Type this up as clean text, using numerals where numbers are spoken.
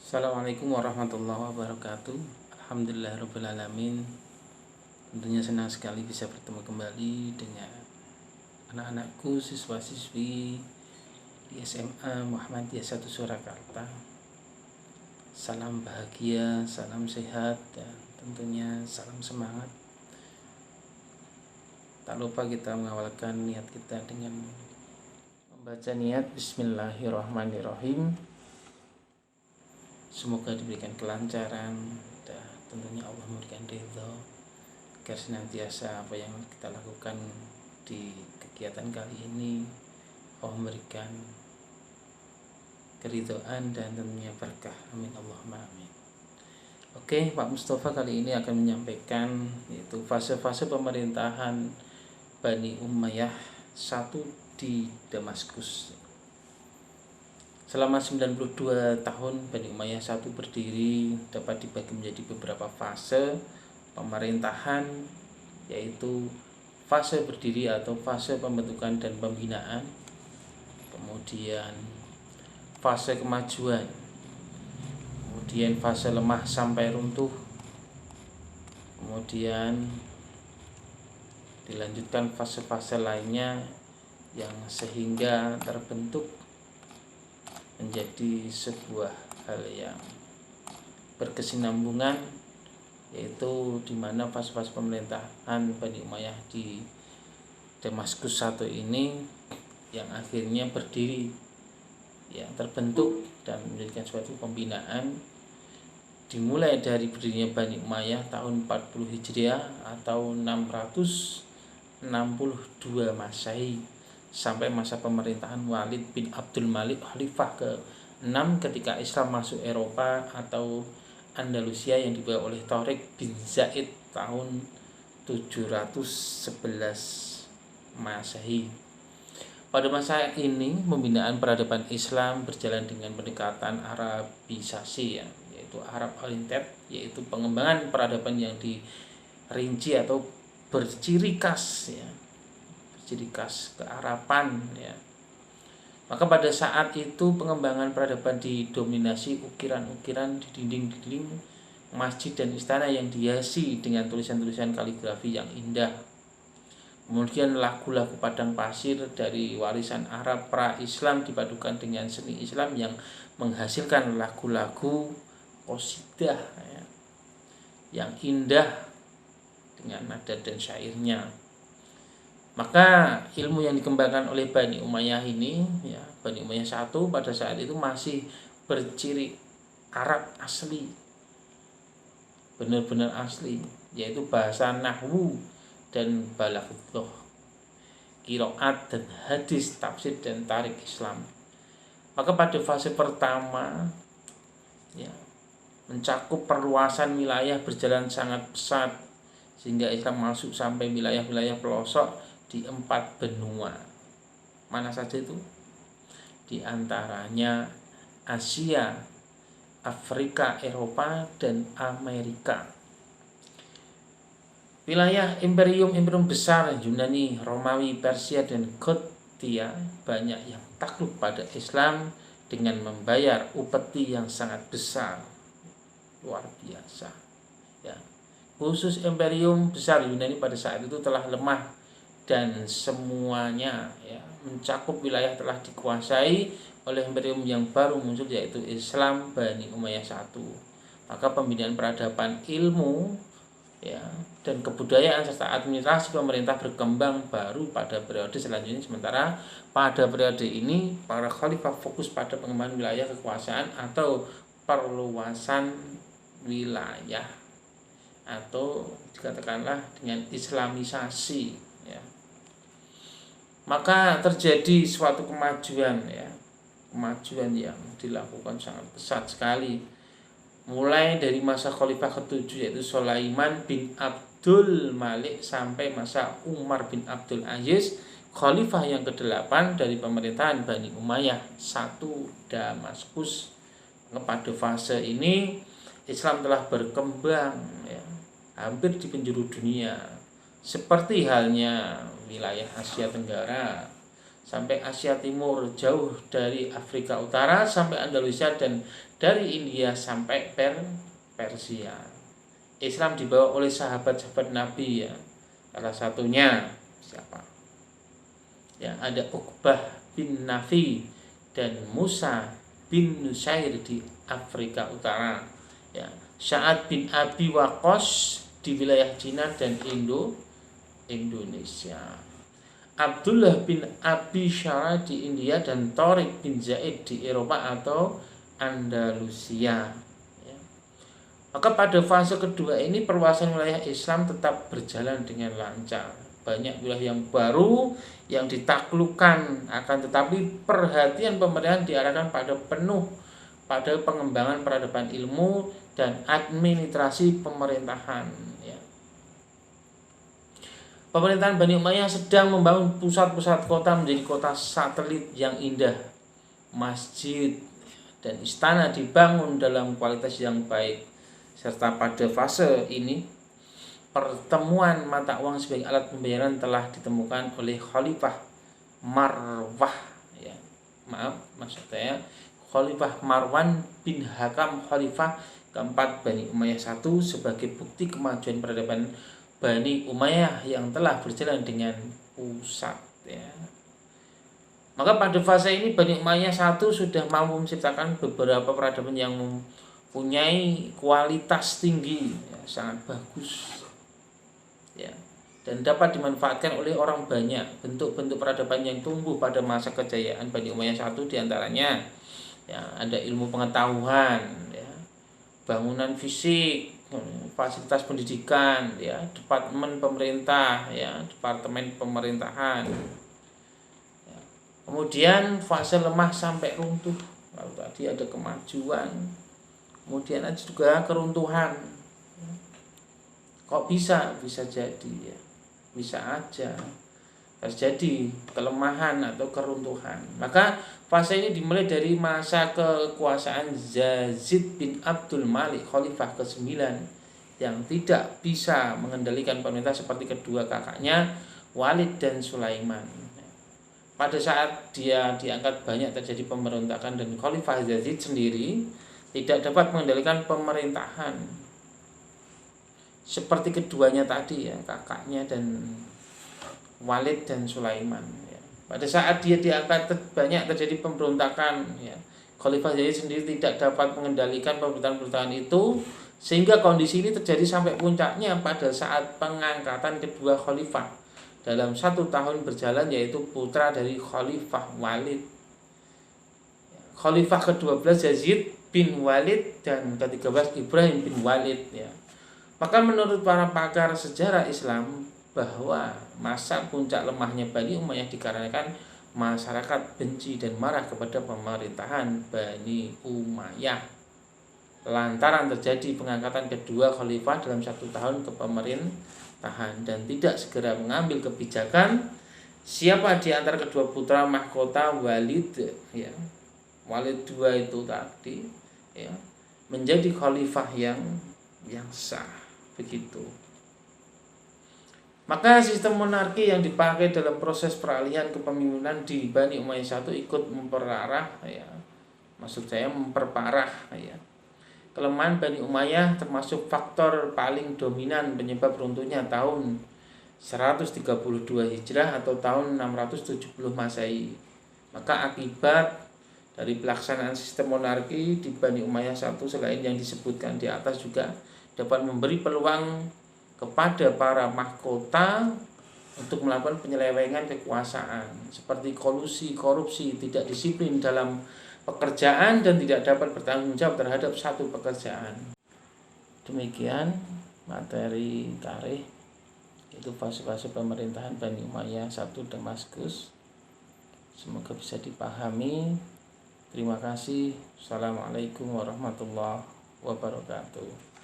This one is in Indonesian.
Assalamualaikum warahmatullahi wabarakatuh. Alhamdulillahirrabbilalamin. Tentunya senang sekali bisa bertemu kembali dengan anak-anakku, siswa-siswi di SMA Muhammadiyah 1 Surakarta. Salam bahagia, salam sehat, dan tentunya salam semangat. Tak lupa kita mengawalkan niat kita dengan membaca niat Bismillahirrahmanirrahim. Semoga diberikan kelancaran dan tentunya Allah memberikan ridho agar senantiasa apa yang kita lakukan di kegiatan kali ini Allah memberikan keridhaan dan tentunya berkah. Amin Allahumma amin. Oke, Pak Mustafa kali ini akan menyampaikan yaitu fase-fase pemerintahan Bani Umayyah 1 di Damaskus. Selama 92 tahun Bani Umayyah 1 berdiri dapat dibagi menjadi beberapa fase pemerintahan, yaitu fase berdiri atau fase pembentukan dan pembinaan, kemudian fase kemajuan, kemudian fase lemah sampai runtuh, kemudian dilanjutkan fase-fase lainnya yang sehingga terbentuk menjadi sebuah hal yang berkesinambungan, yaitu di mana fase-fase pemerintahan Bani Umayyah di Damaskus 1 ini yang akhirnya berdiri, yang terbentuk dan menjadikan suatu pembinaan, dimulai dari berdirinya Bani Umayyah tahun 40 Hijriah atau 662 Masehi sampai masa pemerintahan Walid bin Abdul Malik Khalifah ke-6 ketika Islam masuk Eropa atau Andalusia yang dibawa oleh Tariq bin Zaid tahun 711 Masehi. Pada masa ini pembinaan peradaban Islam berjalan dengan pendekatan Arabisasi, yaitu Arab Oriented, yaitu pengembangan peradaban yang dirinci atau berciri khas kearapan. Maka pada saat itu pengembangan peradaban didominasi ukiran-ukiran di dinding-dinding masjid dan istana yang dihiasi dengan tulisan-tulisan kaligrafi yang indah. Kemudian lagu-lagu padang pasir dari warisan Arab pra-Islam dipadukan dengan seni Islam yang menghasilkan lagu-lagu qasidah yang indah dengan nada dan syairnya. Maka ilmu yang dikembangkan oleh Bani Umayyah ini, Bani Umayyah 1 pada saat itu masih berciri Arab asli, benar-benar asli, yaitu bahasa nahwu dan balaghah, qiraat dan hadis, tafsir dan tarik Islam. Maka pada fase pertama mencakup perluasan wilayah berjalan sangat pesat sehingga Islam masuk sampai wilayah-wilayah pelosok di 4 benua. Mana saja itu? Di antaranya Asia, Afrika, Eropa, dan Amerika. Wilayah imperium besar Yunani, Romawi, Persia, dan Gothia banyak yang takluk pada Islam dengan membayar upeti yang sangat besar, luar biasa. Khusus imperium besar Yunani pada saat itu telah lemah dan semuanya mencakup wilayah telah dikuasai oleh imperium yang baru muncul, yaitu Islam Bani Umayyah 1. Maka pembinaan peradaban ilmu dan kebudayaan serta administrasi pemerintah berkembang baru pada periode selanjutnya. Sementara pada periode ini para khalifah fokus pada pengembangan wilayah kekuasaan atau perluasan wilayah, atau dikatakanlah dengan islamisasi. Maka terjadi suatu kemajuan yang dilakukan sangat pesat sekali, mulai dari masa khalifah ke-7 yaitu Sulaiman bin Abdul Malik sampai masa Umar bin Abdul Aziz, khalifah yang ke-8 dari pemerintahan Bani Umayyah 1 Damaskus. Pada fase ini Islam telah berkembang hampir di penjuru dunia, seperti halnya wilayah Asia Tenggara sampai Asia Timur, jauh dari Afrika Utara sampai Andalusia, dan dari India sampai Persia. Islam dibawa oleh sahabat-sahabat Nabi ya. Salah satunya siapa? Ya, ada Uqbah bin Nafi dan Musa bin Nusair di Afrika Utara. Ya, Sa'ad bin Abi Waqqas di wilayah Cina dan Indonesia. Abdullah bin Abi Syara di India dan Tariq bin Zaid di Eropa atau Andalusia. Ya. Maka pada fase kedua ini perluasan wilayah Islam tetap berjalan dengan lancar. Banyak wilayah yang baru yang ditaklukkan, akan tetapi perhatian pemerintahan diarahkan pada pengembangan peradaban ilmu dan administrasi pemerintahan. Ya. Pemerintahan Bani Umayyah sedang membangun pusat-pusat kota menjadi kota satelit yang indah. Masjid dan istana dibangun dalam kualitas yang baik. Serta pada fase ini, pertemuan mata uang sebagai alat pembayaran telah ditemukan oleh Khalifah Marwah. Ya, maksud saya Khalifah Marwan bin Hakam, Khalifah keempat Bani Umayyah I, sebagai bukti kemajuan peradaban Bani Umayyah yang telah berjalan dengan pusat. Ya. Maka pada fase ini Bani Umayyah I sudah mampu menciptakan beberapa peradaban yang mempunyai kualitas tinggi, ya, sangat bagus, ya, dan dapat dimanfaatkan oleh orang banyak. Bentuk-bentuk peradaban yang tumbuh pada masa kejayaan Bani Umayyah I diantaranya, ya, ada ilmu pengetahuan, ya, bangunan fisik, fasilitas pendidikan, ya, departemen pemerintah, ya, departemen pemerintahan. Ya. Kemudian fase lemah sampai runtuh. Lalu tadi ada kemajuan, kemudian ada juga keruntuhan. Kok bisa jadi, ya, bisa aja terjadi kelemahan atau keruntuhan. Maka fase ini dimulai dari masa kekuasaan Yazid bin Abdul Malik, Khalifah ke-9, yang tidak bisa mengendalikan pemerintah seperti kedua kakaknya Walid dan Sulaiman. Pada saat dia diangkat, banyak terjadi pemberontakan dan Khalifah Yazid sendiri tidak dapat mengendalikan pemerintahan seperti keduanya tadi, ya, kakaknya dan Walid dan Sulaiman. Ya. Pada saat dia diangkat, banyak terjadi pemberontakan. Ya. Khalifah Yazid sendiri tidak dapat mengendalikan pemerintahan itu, sehingga kondisi ini terjadi sampai puncaknya pada saat pengangkatan kedua khalifah dalam 1 tahun berjalan, yaitu putra dari Khalifah Walid, Khalifah ke-12 Yazid bin Walid dan ke-13 Ibrahim bin Walid. Ya. Maka menurut para pakar sejarah Islam, bahwa masa puncak lemahnya Bani Umayyah dikarenakan masyarakat benci dan marah kepada pemerintahan Bani Umayyah lantaran terjadi pengangkatan kedua khalifah dalam 1 tahun kepemerintahan dan tidak segera mengambil kebijakan siapa di antara kedua putra mahkota Walid, ya, Walid II itu tadi, ya, menjadi khalifah yang sah, begitu. Maka sistem monarki yang dipakai dalam proses peralihan kepemimpinan di Bani Umayyah I ikut memperparah, ya, kelemahan Bani Umayyah, termasuk faktor paling dominan penyebab runtuhnya tahun 132 Hijrah atau tahun 670 Masehi. Maka akibat dari pelaksanaan sistem monarki di Bani Umayyah I selain yang disebutkan di atas juga dapat memberi peluang kepada para mahkota untuk melakukan penyelewengan kekuasaan seperti kolusi, korupsi, tidak disiplin dalam pekerjaan dan tidak dapat bertanggung jawab terhadap satu pekerjaan. Demikian materi tarikh, itu fase-fase pemerintahan Bani Umayyah I Damaskus. Semoga bisa dipahami. Terima kasih. Assalamualaikum warahmatullahi wabarakatuh.